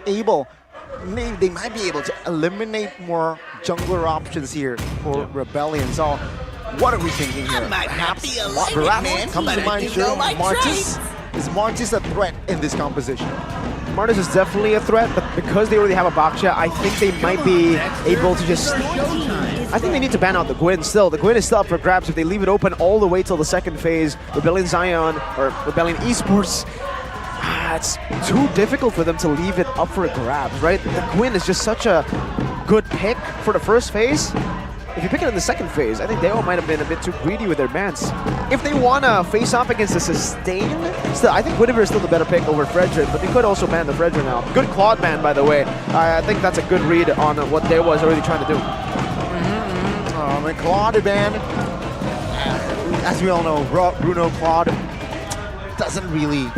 able, they might be able to eliminate more jungler options here for Rebellion. So what are we thinking here? Perhaps Barats comes to mind. Sure, Martis. Is Martis a threat in this composition? Martis is definitely a threat, but because they already have a Baksha, I think they might be able to just... I think they need to ban out the Gwyn still. The Gwyn is still up for grabs. If they leave it open all the way till the second phase, Rebellion Zion, or Rebellion Esports, it's too difficult for them to leave it up for grabs, right? The Gwyn is just such a good pick for the first phase. If you pick it in the second phase, I think Dewa might have been a bit too greedy with their bans. If they want to face off against the sustain, still, I think Guinevere is still the better pick over Fredrin, but they could also ban the Fredrin now. Good Claude ban, by the way. I think that's a good read on what Dewa is already trying to do. The Claude ban, as we all know, Bruno Claude doesn't really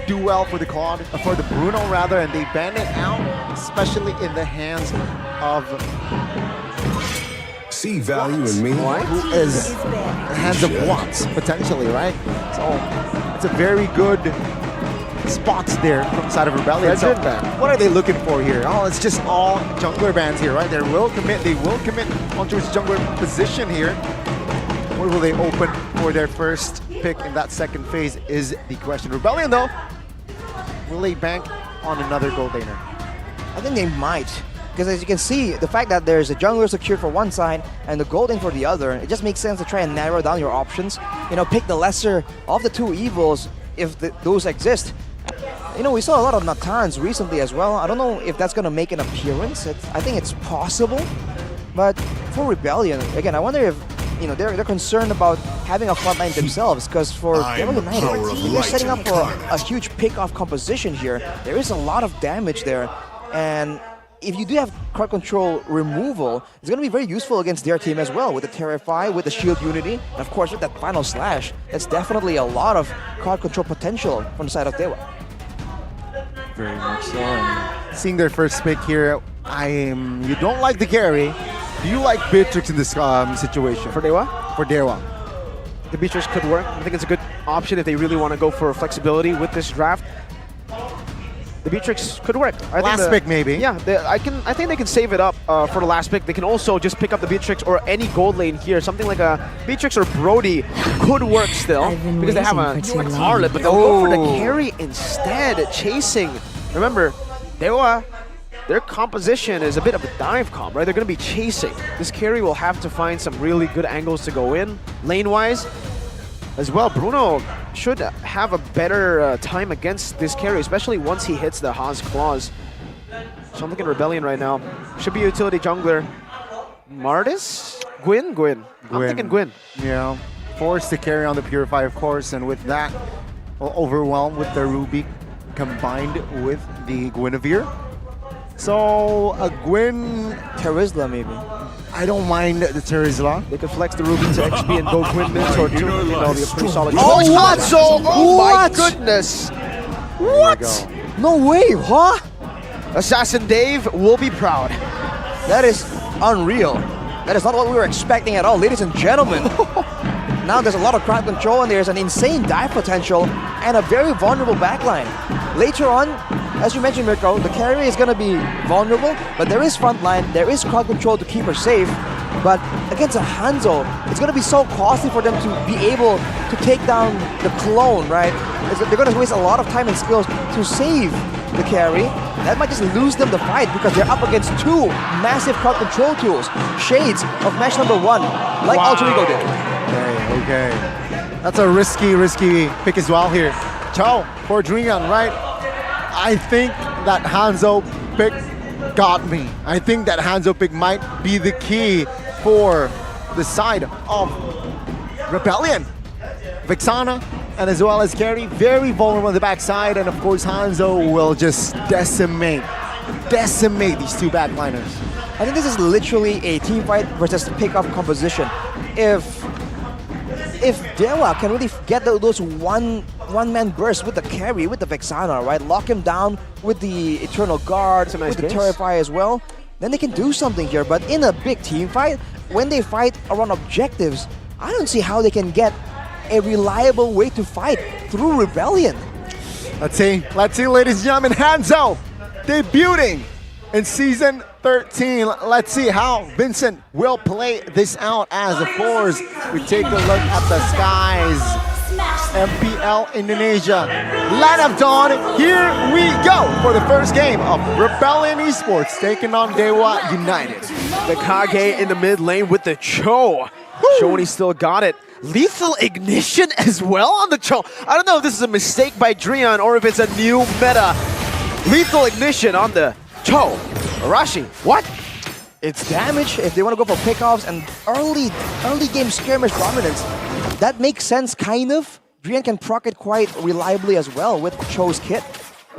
do well for the Claude, for the Bruno rather, and they ban it out, especially in the hands of see value in me. Who is in the hands of Watts, potentially, right? So it's a very good spots there from the side of Rebellion. So what are they looking for here? Oh, it's just all jungler bans here, right? They will commit onto its jungler position here. Where will they open for their first pick in that second phase is the question. Rebellion though, will they bank on another gold laner? I think they might. Because as you can see, the fact that there's a jungler secured for one side and the golden for the other, it just makes sense to try and narrow down your options. You know, pick the lesser of the two evils if those exist. You know, we saw a lot of Natans recently as well. I don't know if that's going to make an appearance. I think it's possible. But for Rebellion, again, I wonder if, you know, they're concerned about having a frontline themselves, because for Devil United, they're setting up for a huge pick-off composition here. There is a lot of damage there. And if you do have card control removal, it's going to be very useful against their team as well, with the Terrify, with the Shield Unity, and of course with that final slash. That's definitely a lot of card control potential from the side of Dewa. Very much so. And seeing their first pick here, you don't like the carry. Do you like Beatrix in this situation? For Dewa? For Dewa. The Beatrix could work. I think it's a good option if they really want to go for flexibility with this draft. The Beatrix could work. Last pick, maybe. Yeah, I think they can save it up for the last pick. They can also just pick up the Beatrix or any gold lane here. Something like a Beatrix or Brody could work still because they have a Harlot, but they'll go for the carry instead, chasing. Remember, Dewa, their composition is a bit of a dive comp, right? They're going to be chasing. This carry will have to find some really good angles to go in, lane-wise. As well, Bruno should have a better time against this carry, especially once he hits the Haas Claws. So I'm looking at Rebellion right now. Should be a utility jungler. Martis? Gwyn? I'm thinking Gwyn. Yeah, forced to carry on the Purify, of course, and with that, well, overwhelmed with the Ruby combined with the Guinevere. So a Gwyn... Terizla maybe. I don't mind the Terizla. They could flex the Ruby to XP and go Gwyn mids or two. That'll be a pretty solid. Oh, what? Oh my goodness! What? No way, huh? Assassin Dave will be proud. That is unreal. That is not what we were expecting at all, ladies and gentlemen. Now there's a lot of crowd control and there's an insane dive potential and a very vulnerable backline. Later on, as you mentioned, Mirko, the carry is going to be vulnerable, but there is frontline, there is crowd control to keep her safe. But against a Hanzo, it's going to be so costly for them to be able to take down the clone, right? They're going to waste a lot of time and skills to save the carry. That might just lose them the fight because they're up against two massive crowd control tools. Shades of match number 1, like Alter Ego did. Okay. That's a risky pick as well here. Chow for Dringan, right? I think that Hanzo pick got me. I think that Hanzo pick might be the key for the side of Rebellion. Vexana and as well as Carry, very vulnerable on the backside, and of course Hanzo will just decimate these two backliners. I think this is literally a team fight versus pick-off composition. If Dewa can really get those one-man bursts with the carry, with the Vexana, right? Lock him down with the Eternal Guard, with the Terrify as well, then they can do something here. But in a big team fight, when they fight around objectives, I don't see how they can get a reliable way to fight through Rebellion. Let's see, ladies and gentlemen, Hanzo debuting in Season 13. Let's see how Vincent will play this out as, of course, we take a look at the skies. MPL Indonesia. Light of Dawn, here we go for the first game of Rebellion Esports taking on Dewa United. The Kage in the mid lane with the Cho. Shoni still got it. Lethal Ignition as well on the Cho. I don't know if this is a mistake by Drian or if it's a new meta. Lethal Ignition on the Cho. Arashi, what? It's damage if they want to go for pickoffs and early game skirmish dominance. That makes sense, kind of. Drian can proc it quite reliably as well with Cho's kit.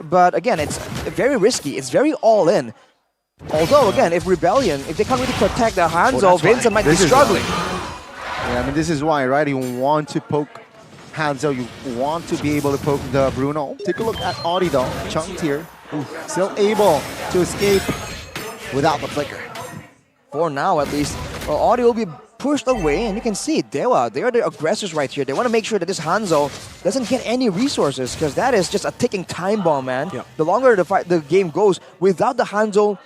But again, it's very risky. It's very all-in. Although, again, if Rebellion, if they can't really protect their Hanzo, Vincent might be struggling. Yeah, I mean, this is why, right? You want to poke Hanzo, you want to be able to poke the Bruno. Take a look at Audi though, chunked here. Still able to escape without the flicker. For now, at least. Well, Audi will be pushed away, and you can see Dewa, they are the aggressors right here. They want to make sure that this Hanzo doesn't get any resources, because that is just a ticking time bomb, man. Yeah. The longer the game goes, without the Hanzo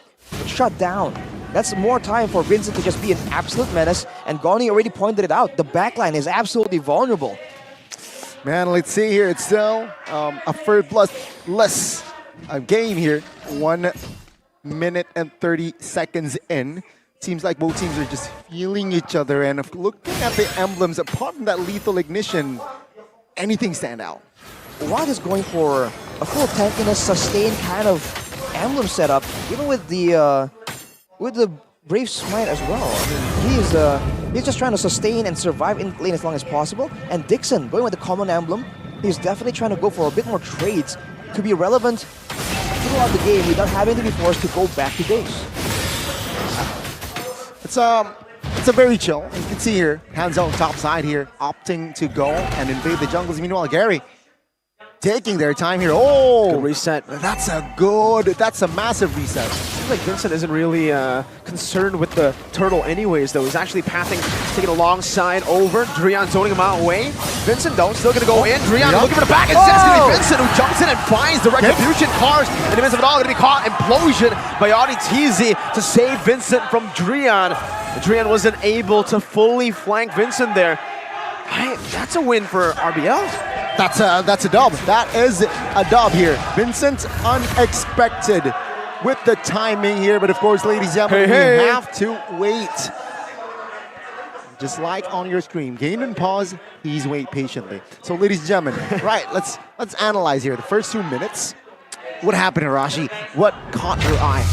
shut down, that's more time for Vincent to just be an absolute menace, and Goni already pointed it out. The backline is absolutely vulnerable. Man, let's see here. It's still a less game here. 1 minute and 30 seconds in. Seems like both teams are just feeling each other, and looking at the emblems, apart from that Lethal Ignition, anything stand out? Watt is going for a full tankiness, sustained kind of emblem setup, even with the Brave Smite as well. I mean, he's just trying to sustain and survive in lane as long as possible. And Dixon, going with the common emblem, he's definitely trying to go for a bit more trades to be relevant throughout the game without having to be forced to go back to base. It's a very chill. You can see here, Hanzo top side here, opting to go and invade the jungles. Meanwhile, Gary taking their time here. Oh, good reset. That's a massive reset. Seems like Vincent isn't really concerned with the turtle anyways, though. He's actually pathing, taking alongside over. Drian zoning him out away. Vincent, though, still gonna go in. Drian looking for the back. Instead, it's gonna be Vincent who jumps in and finds the retribution cars. In the midst of it all, gonna be caught. Implosion by Audi TZ to save Vincent from Drian. Drian wasn't able to fully flank Vincent there. That's a win for RBL. That's a dub. That is a dub here. Vincent unexpected with the timing here, but of course, ladies and gentlemen, we have to wait. Just like on your screen, gain and pause, please wait patiently. So ladies and gentlemen, right, let's analyze here. The first 2 minutes, what happened, Arashi? What caught your eye?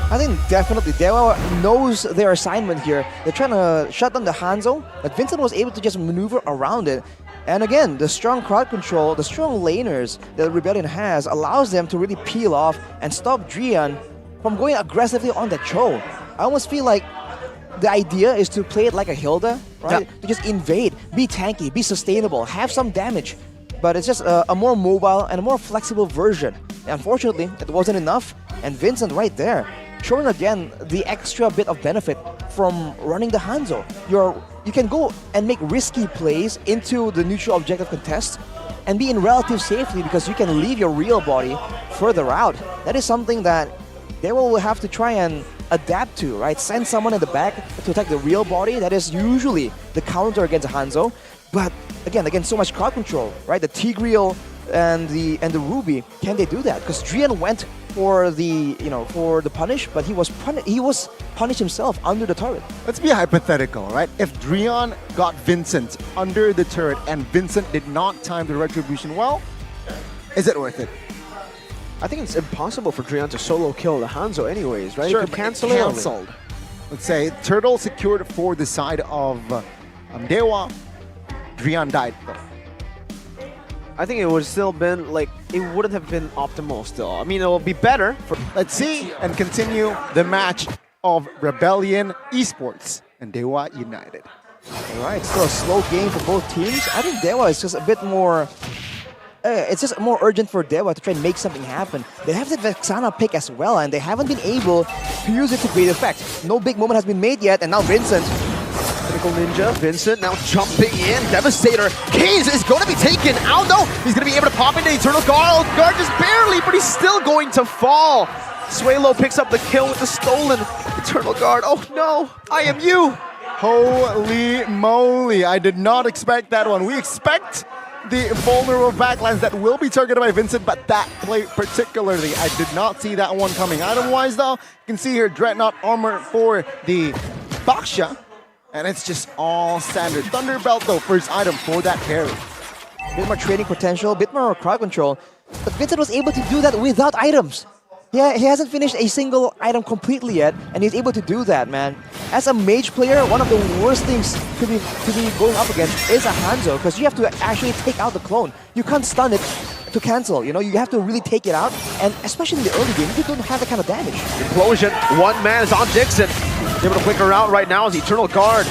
I think definitely Dewa knows their assignment here. They're trying to shut down the Hanzo, but Vincent was able to just maneuver around it. And again, the strong crowd control, the strong laners that Rebellion has allows them to really peel off and stop Drian from going aggressively on the Cho. I almost feel like the idea is to play it like a Hilda, right? Yeah. To just invade, be tanky, be sustainable, have some damage. But it's just a more mobile and a more flexible version. Unfortunately, it wasn't enough, and Vincent right there, showing again the extra bit of benefit from running the Hanzo. You can go and make risky plays into the neutral objective contest and be in relative safety because you can leave your real body further out. That is something that they will have to try and adapt to, right? Send someone in the back to attack the real body. That is usually the counter against a Hanzo. But again, so much crowd control, right? The Tigreal and the Ruby, can they do that? Because Drian went for the punish, but he was punished himself under the turret. Let's be hypothetical, right? If Drian got Vincent under the turret and Vincent did not time the retribution well, is it worth it? I think it's impossible for Drian to solo kill the Hanzo anyways, right? Sure, he could but cancel it it. canceled. Let's say Turtle secured for the side of Dewa. Drian died though. I think it would still been like, it wouldn't have been optimal still. I mean, it will be better. Let's see and continue the match of Rebellion Esports and Dewa United. All right, still a slow game for both teams. I think Dewa is just a bit more... it's just more urgent for Dewa to try and make something happen. They have the Vexana pick as well, and they haven't been able to use it to great effect. No big moment has been made yet, and now Vincent Pinnacle Ninja, Vincent now jumping in. Devastator. Kaze is going to be taken out though. He's going to be able to pop into Eternal Guard. Guard just barely, but he's still going to fall. Swalo picks up the kill with the stolen Eternal Guard. Oh no, I am you. Holy moly, I did not expect that one. We expect the vulnerable backlines that will be targeted by Vincent, but that play particularly, I did not see that one coming. Item-wise though, you can see here Dreadnought armor for the Baksha, and it's just all standard. Thunderbelt though, first item for that carry. Bit more trading potential, bit more crowd control, but Vincent was able to do that without items. Yeah, he hasn't finished a single item completely yet, and he's able to do that, man. As a mage player, one of the worst things to be going up against is a Hanzo, because you have to actually take out the clone. You can't stun it to cancel, you know, you have to really take it out, and especially in the early game, you don't have that kind of damage. Implosion, one man is on Dixon. Able to flicker out right now as Eternal Guard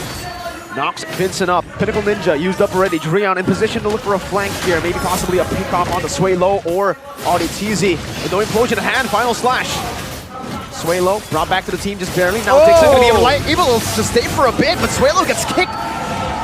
knocks Vincent up. Pinnacle Ninja used up already. Dreon in position to look for a flank here. Maybe possibly a pick off on the Swalo or Auditizi. With no implosion at hand, final slash. Swalo brought back to the team just barely. Now Dixon going to be able to stay for a bit, but Swalo gets kicked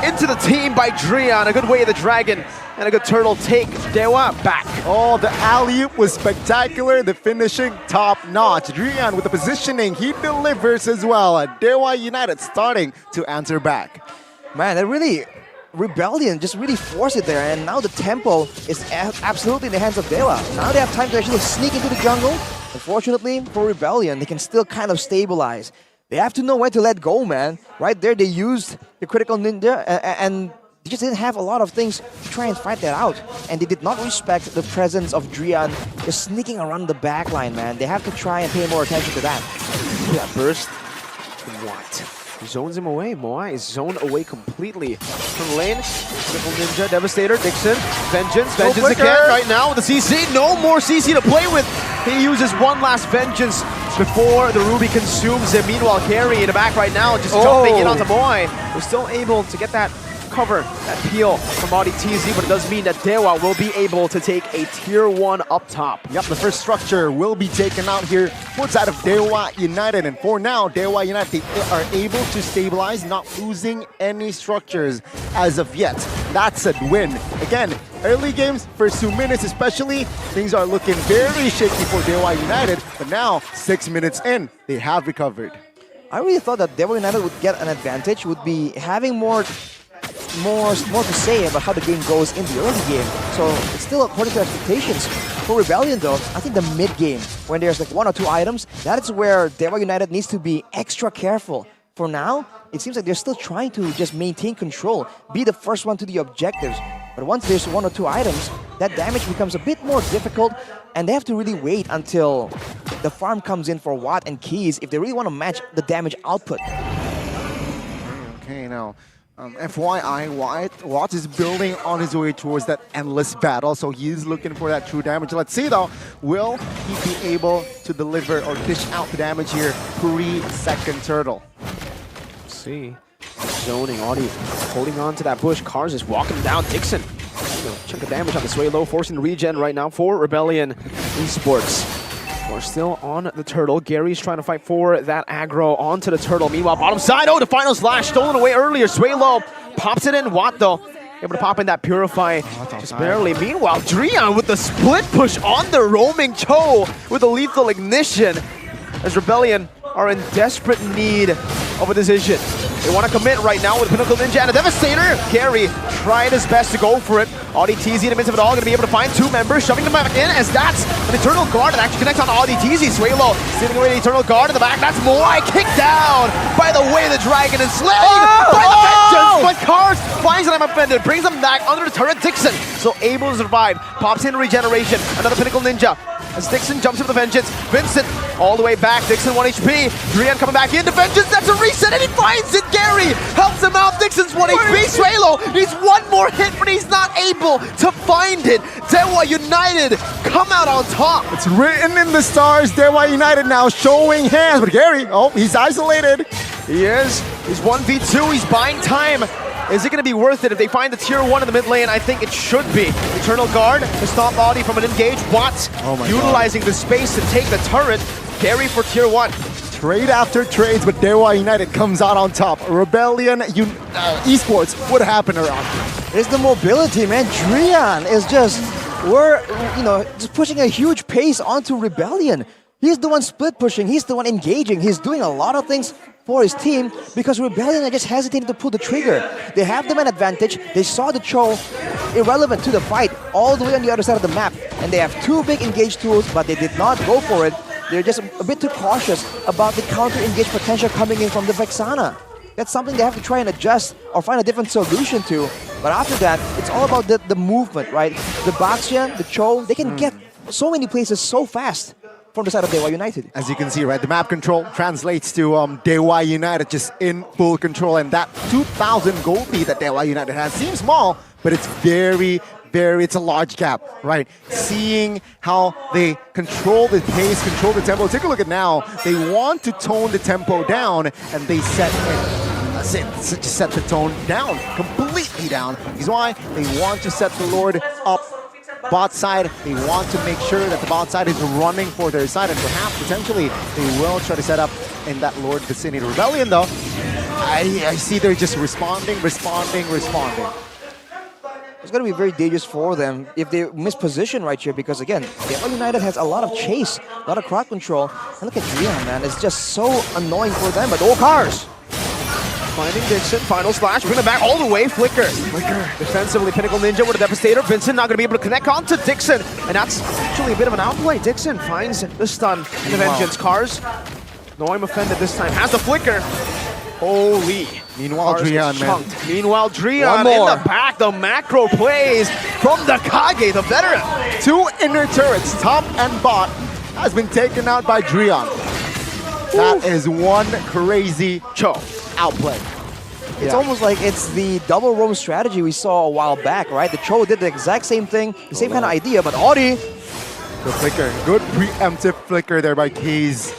into the team by Dreon. A good way of the dragon and a good turtle take Dewa back. Oh, the alley-oop was spectacular. The finishing top-notch. Dreon with the positioning, he delivers as well. Dewa United starting to answer back. Man, that really, Rebellion just really forced it there, and now the tempo is absolutely in the hands of Dewa. Now they have time to actually sneak into the jungle. Unfortunately for Rebellion, they can still kind of stabilize. They have to know when to let go, man. Right there, they used the critical ninja, and they just didn't have a lot of things to try and fight that out. And they did not respect the presence of Dreon just sneaking around the backline, man. They have to try and pay more attention to that. That burst. What? Zones him away. Moai is zoned away completely. From lane, Triple Ninja, Devastator, Dixon, Vengeance again right now with the CC. No more CC to play with. He uses one last Vengeance before the Ruby consumes him. Meanwhile, Carry in the back right now, just jumping in onto Moai. We're still able to get that cover, that peel from Auditizi, but it does mean that Dewa will be able to take a tier 1 up top. Yep, the first structure will be taken out here for side of Dewa United, and for now, Dewa United they are able to stabilize, not losing any structures as of yet. That's a win. Again, early games, first 2 minutes especially, things are looking very shaky for Dewa United, but now 6 minutes in, they have recovered. I really thought that Dewa United would get an advantage, would be having more to say about how the game goes in the early game. So it's still according to expectations. For Rebellion though, I think the mid game, when there's like 1 or 2 items, that is where Dewa United needs to be extra careful. For now, it seems like they're still trying to just maintain control, be the first one to the objectives. But once there's 1 or 2 items, that damage becomes a bit more difficult, and they have to really wait until the farm comes in for Watt and Keys if they really want to match the damage output. Okay, now FYI, Watt is building on his way towards that endless battle, so he's looking for that true damage. Let's see though, will he be able to deliver or dish out the damage here pre-second turtle? Let's see. Zoning, Audi holding on to that bush. Cars is walking down. Dixon, chunk of damage on the Swalo, forcing the regen right now for Rebellion Esports. We're still on the turtle. Gary's trying to fight for that aggro onto the turtle. Meanwhile, bottom side, the final slash stolen away earlier. Swalo pops it in. Watt though, able to pop in that Purify just barely. Meanwhile, Dreon with the split push on the roaming Cho with a lethal ignition as Rebellion are in desperate need of a decision. They want to commit right now with Pinnacle Ninja and a Devastator. Gary tried his best to go for it. Auditizi in the midst of it all, going to be able to find 2 members, shoving them back in as that's an Eternal Guard that actually connects on Auditizi. Swalo stealing away the Eternal Guard in the back. That's Moai kicked down by the way the dragon is slain by the Vengeance, but Cars finds that I'm offended, brings him back under the turret. Dixon still able to survive, pops in regeneration. Another Pinnacle Ninja as Dixon jumps into the Vengeance. Vincent all the way back. Dixon 1 HP. Dreon coming back into Vengeance. That's a reset and he finds it. Gary helps him out. Dixon's 1 HP. Swalo needs 1 more hit, but he's not able to find it. Dewa United come out on top. It's written in the stars. Dewa United now showing hands, but Gary, he's isolated. He is. He's 1v2. He's buying time. Is it going to be worth it if they find the tier 1 in the mid lane? I think it should be. Eternal Guard to stop Audi from an engage. Watt utilizing the space to take the turret. Gary for tier 1. Trade after trades, but Dewa United comes out on top. Rebellion Esports, what happened around here? It's the mobility, man. Drian is just, just pushing a huge pace onto Rebellion. He's the one split pushing, he's the one engaging, he's doing a lot of things for his team because Rebellion are just hesitating to pull the trigger. They have the man advantage, they saw the Cho irrelevant to the fight all the way on the other side of the map, and they have two big engage tools, but they did not go for it. They're just a bit too cautious about the counter-engage potential coming in from the Vexana. That's something they have to try and adjust or find a different solution to. But after that, it's all about the movement, right? The Baxia, the Cho, they can get so many places so fast from the side of Dewa United. As you can see, right, the map control translates to Dewa United just in full control, and that 2,000 gold lead that Dewa United has seems small, but it's it's a large gap, right? Seeing how they control the pace, control the tempo. Take a look at now. They want to tone the tempo down, and they set the tone down, completely down. Is why they want to set the Lord up bot side. They want to make sure that the bot side is running for their side, and perhaps potentially they will try to set up in that Lord vicinity. Rebellion though, I see they're just responding. It's going to be very dangerous for them if they miss position right here because, again, Dewa United has a lot of chase, a lot of crowd control. And look at Drian, man. It's just so annoying for them, but all cars. Finding Dixon, final slash, bring it back all the way, Flicker. Defensively, Pinnacle Ninja with a Devastator. Vincent not going to be able to connect onto Dixon, and that's actually a bit of an outplay. Dixon finds the stun and the Vengeance. Cars, no, I'm offended this time, has the Flicker. Holy. Meanwhile, Drian, man. Meanwhile, Drian in the back, the macro plays from the Kage, the veteran. 2 inner turrets, top and bot, has been taken out by Drian. That is one crazy Cho outplay. It's almost like it's the double roam strategy we saw a while back, right? The Cho did the exact same thing, the same kind of idea, but Audi. The flicker, good preemptive flicker there by Keys.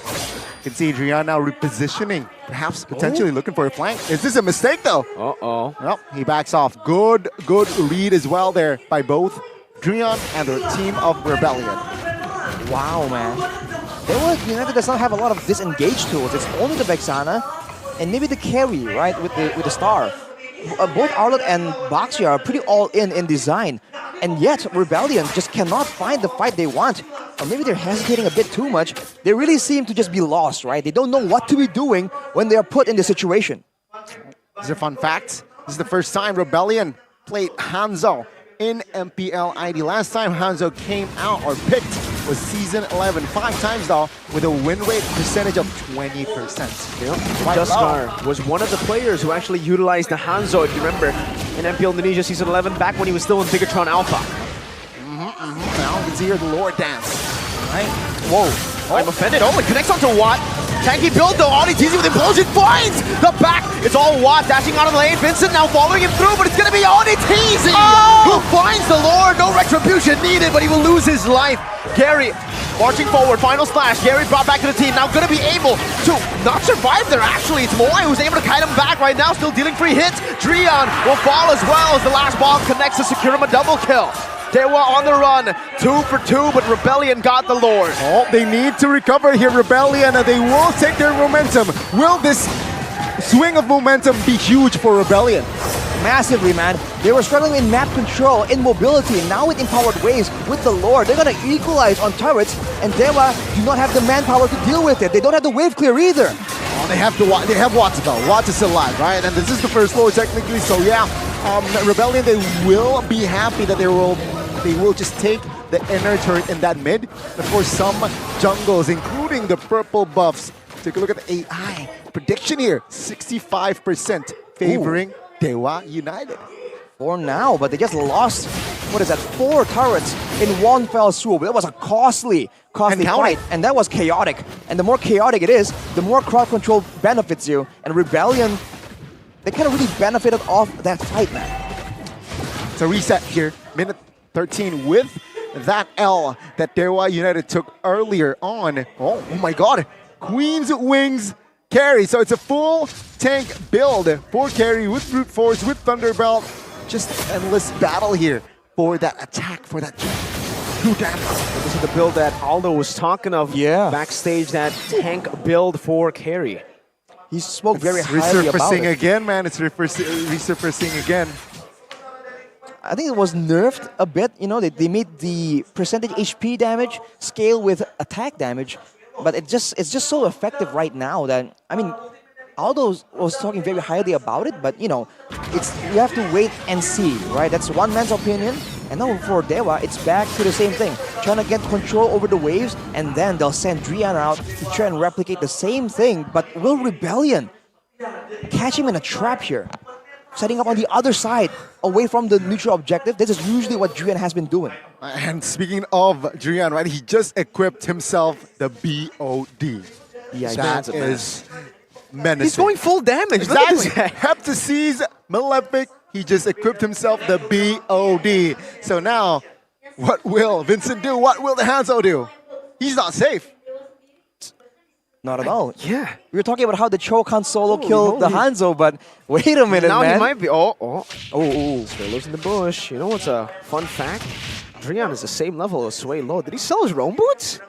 You can see Drian now repositioning, perhaps potentially looking for a flank. Is this a mistake though? Uh-oh. Well, he backs off. Good read as well there by both Drian and the team of Rebellion. Wow, man. Dewa United does not have a lot of disengage tools. It's only the Vexana and maybe the carry, right, with the star. Both Arlet and Baxia are pretty all-in design. And yet, Rebellion just cannot find the fight they want. Or maybe they're hesitating a bit too much. They really seem to just be lost, right? They don't know what to be doing when they are put in this situation. These are fun facts. This is the first time Rebellion played Hanzo in MPL ID. Last time Hanzo came out or picked was Season 11. 5 times though, with a win rate percentage of 20%. Duskar was one of the players who actually utilized the Hanzo, if you remember, in MPL Indonesia Season 11, back when he was still in Bigatron Alpha. Now you can see here the Lord dance. Right? Whoa. I'm offended. Oh, it connects onto Watt. Tanky build though. Audi teasing with Implosion. Finds the back. It's all Watt dashing out of the lane. Vincent now following him through, but it's going to be Audi teasing who finds the Lord. No retribution needed, but he will lose his life. Gary marching forward. Final slash. Gary brought back to the team. Now going to be able to not survive there. Actually, it's Moai who's able to kite him back right now. Still dealing free hits. Drian will fall as well as the last bomb connects to secure him a double kill. Dewa on the run, 2 for 2, but Rebellion got the Lord. Oh, they need to recover here, Rebellion, and they will take their momentum. Will this swing of momentum be huge for Rebellion? Massively, man. They were struggling in map control, in mobility, and now with empowered waves, with the Lord, they're gonna equalize on turrets, and Dewa do not have the manpower to deal with it. They don't have the wave clear either. Oh, they have Watts though. Watts is still alive, right? And this is the first Lord technically, so yeah. Rebellion, they will be happy that they will just take the inner turret in that mid. Of course, some jungles, including the purple buffs. Take a look at the AI prediction here. 65% favoring Dewa United. For now, but they just lost, what is that, 4 turrets in one fell swoop. That was a costly fight, and that was chaotic. And the more chaotic it is, the more crowd control benefits you. And Rebellion, they kind of really benefited off that fight, man. It's a reset here, minute 13 with that L that Dewa United took earlier on. Oh my god, Queen's Wings carry. So it's a full tank build for carry with brute force, with Thunderbolt. Just endless battle here for that attack, for that jump. do damage. This is the build that Aldo was talking of backstage, that tank build for carry. He spoke very highly about Resurfacing it. again, man. It's resurfacing again. I think it was nerfed a bit. You know, they made the percentage HP damage scale with attack damage, but it's just so effective right now that, I mean, Aldo was talking very highly about it, but you know, you have to wait and see, right? That's one man's opinion. And now for Dewa, it's back to the same thing, trying to get control over the waves, and then they'll send Drian out to try and replicate the same thing. But will Rebellion catch him in a trap here? Setting up on the other side, away from the neutral objective. This is usually what Drian has been doing. And speaking of Drian, right, he just equipped himself the BOD. Yeah, that is menacing. He's going full damage. Exactly. Heptases, Malefic, he just equipped himself the BOD. So now, what will Vincent do? What will the Hanzo do? He's not safe. Not at all. Yeah. We were talking about how the Cho can't solo kill the Hanzo, but wait a minute, now man. He might be. Swaylo's in the bush. You know what's a fun fact? Drian is the same level as Swaylo. Did he sell his roam boots?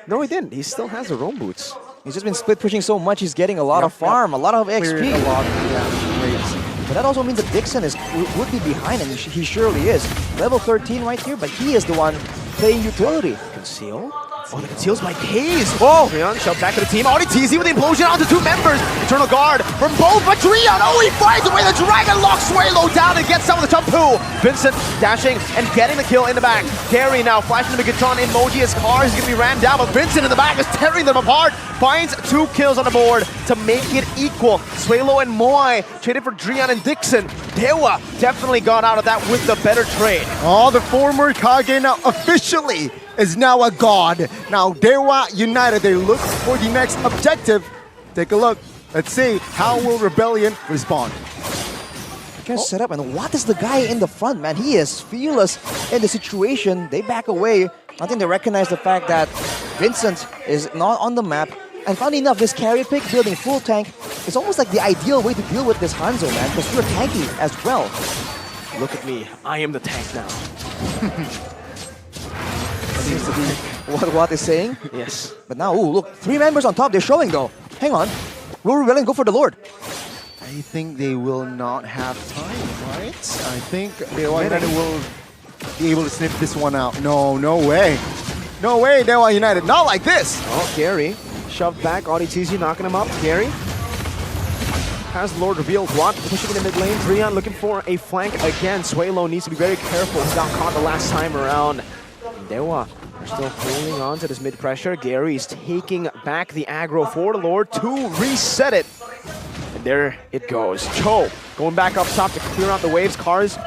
No, he didn't. He still has the roam boots. He's just been split pushing so much, he's getting a lot of farm, a lot of XP. Cleared a lot of damage rates. But that also means that Dixon would be behind him. He surely is. Level 13 right here, but he is the one playing utility. Conceal? Oh, the conceals by Kaze. Oh, Drian shoved back to the team. Already teasing with the implosion onto two members. Eternal Guard from both, but Drian, he finds away the Dragon locks Swaylo down and gets some of the Tapu. Vincent dashing and getting the kill in the back. Carry now flashing the Megaton emoji as Cars is going to be ran down, but Vincent in the back is tearing them apart. Finds 2 kills on the board to make it equal. Swaylo and Moai traded for Drian and Dixon. Dewa definitely got out of that with the better trade. Oh, the former Kage now officially is now a god. Now Dewa United, they look for the next objective. Take a look. Let's see, how will Rebellion respond? Trying to set up, and what is the guy in the front, man? He is fearless in the situation. They back away. I think they recognize the fact that Vincent is not on the map. And funny enough, this carry pick building full tank is almost like the ideal way to deal with this Hanzo, man, because you're tanky as well. Look at me. I am the tank now. Seems to be what Watt is saying. Yes. But now, ooh, look, 3 members on top. They're showing, though. Hang on. Will Rebellion go for the Lord? I think they will not have time, right? I think Dewa United will be able to sniff this one out. No, no way. No way, Dewa United. Not like this. Oh, Gary shoved back. Auditizi knocking him up. Gary has Lord revealed. Watt pushing in the mid lane. Drian looking for a flank again. Swaylo needs to be very careful. He got caught the last time around. Dewa are still holding on to this mid pressure. Gary's taking back the aggro for the Lord to reset it. And there it goes. Cho going back up top to clear out the waves. Cars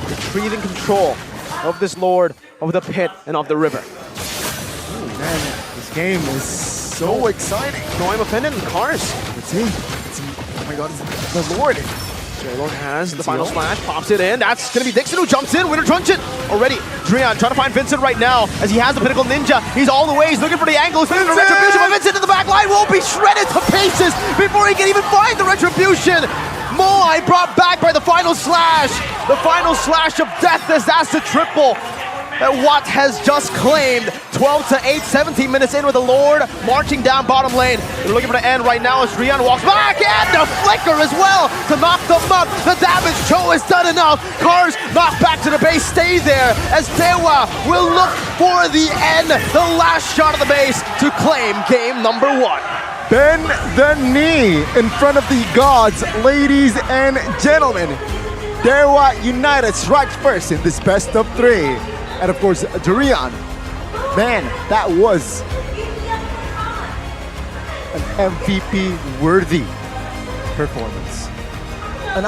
retrieving control of this Lord, of the pit, and of the river. Ooh, man, this game is so exciting. No, I'm offended in Cars. Let's see. Oh my god, it's the Lord. Lord has the final slash, pops it in. That's going to be Dixon who jumps in. Winter Truncheon already. Drian trying to find Vincent right now as he has the Pinnacle Ninja. He's all the way. He's looking for the angle. He's looking for the Retribution, but Vincent in the back line will be shredded to pieces before he can even find the Retribution. Moai brought back by the final slash. The final slash of death as that's the triple that Watt has just claimed. 12 to 8, 17 minutes in with the Lord marching down bottom lane. They're looking for the end right now as Drian walks back, and the flicker as well to knock them up. The damage Cho has done enough. Cars knocked back to the base, stay there as Dewa will look for the end, the last shot of the base to claim game number 1. Bend the knee in front of the gods, ladies and gentlemen. Dewa United strikes first in this best of 3. And of course, Drian. Man, that was an MVP-worthy performance. An